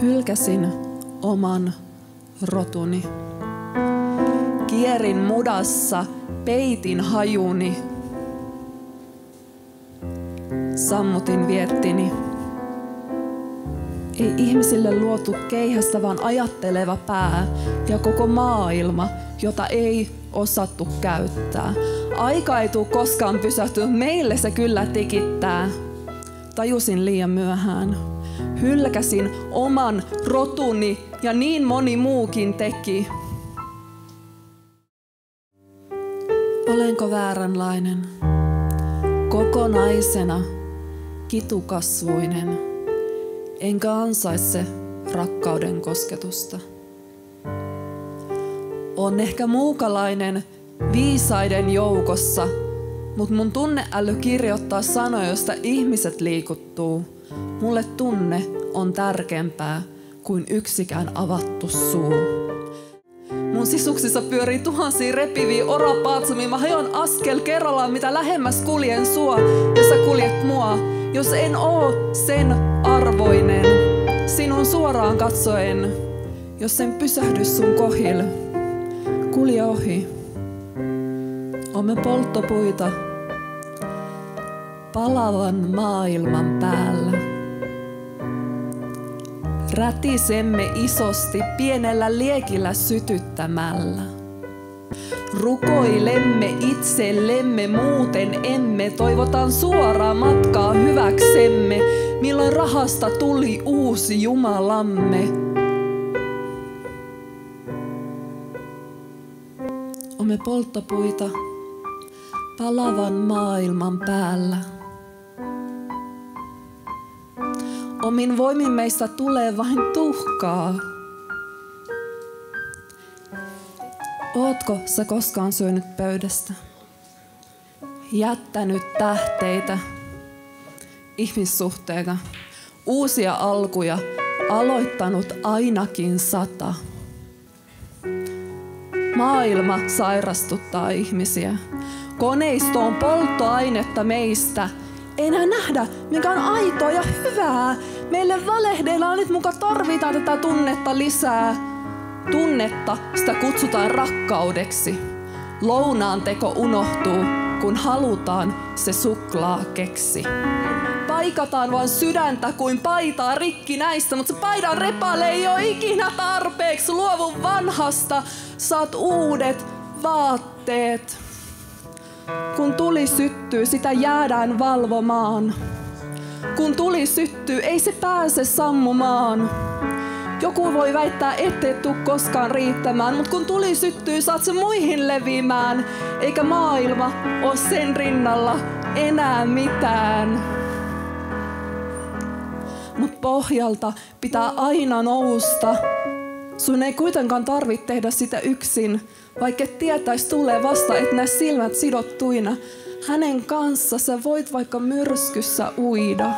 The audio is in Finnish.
Hylkäsin oman rotuni. Kierin mudassa, peitin hajuni. Sammutin viettini. Ei ihmisille luotu keihästä, vaan ajatteleva pää ja koko maailma, jota ei osattu käyttää. Aika ei tule koskaan pysähtyä, meille se kyllä tikittää. Tajusin liian myöhään. Hylkäsin oman rotuni ja niin moni muukin teki. Olenko vääränlainen? Kokonaisena, kitukasvuinen, enkä ansaitse rakkauden kosketusta. On ehkä muukalainen viisaiden joukossa, mut mun tunneäly kirjoittaa sanoja, joista ihmiset liikuttuu. Mulle tunne on tärkeämpää kuin yksikään avattu suu. Mun sisuksissa pyörii tuhansia repiviä orapaatsumia. Mä hajon askel kerrallaan, mitä lähemmäs kuljen sua, ja sä kuljet mua. Jos en oo sen arvoinen, sinun suoraan katsoen, jos en pysähdy sun kohil, kulje ohi. Omme polttopuita palavan maailman päällä. Rätisemme isosti pienellä liekillä sytyttämällä. Rukoilemme itsellemme, muuten emme. Toivotaan suoraa matkaa hyväksemme, milloin rahasta tuli uusi Jumalamme. Omme polttopuita palavan maailman päällä. Omin voimin meistä tulee vain tuhkaa. Ootko sä koskaan syönyt pöydästä? Jättänyt tähteitä, ihmissuhteita, uusia alkuja, aloittanut ainakin 100. Maailma sairastuttaa ihmisiä. Koneisto on polttoainetta meistä. Ei enää nähdä, mikä on aitoa ja hyvää. Meille valehdellaan nyt muka tarvitaan tätä tunnetta lisää. Tunnetta, sitä kutsutaan rakkaudeksi. Lounaan teko unohtuu, kun halutaan se suklaakeksi. Paikataan vaan sydäntä kuin paitaa rikki näistä, mutta se paidan repale ei oo ikinä tarpeeksi. Luovu vanhasta, saat uudet vaatteet. Kun tuli syttyy, sitä jäädään valvomaan. Kun tuli syttyy, ei se pääse sammumaan. Joku voi väittää, ettei tuu koskaan riittämään, mutta kun tuli syttyy, saat se muihin leviämään. Eikä maailma oo sen rinnalla enää mitään. Mut pohjalta pitää aina nousta. Sun ei kuitenkaan tarvitse tehdä sitä yksin, vaikka et tietäis tulee vasta, et näe silmät sidottuina. Hänen kanssa sä voit vaikka myrskyssä uida.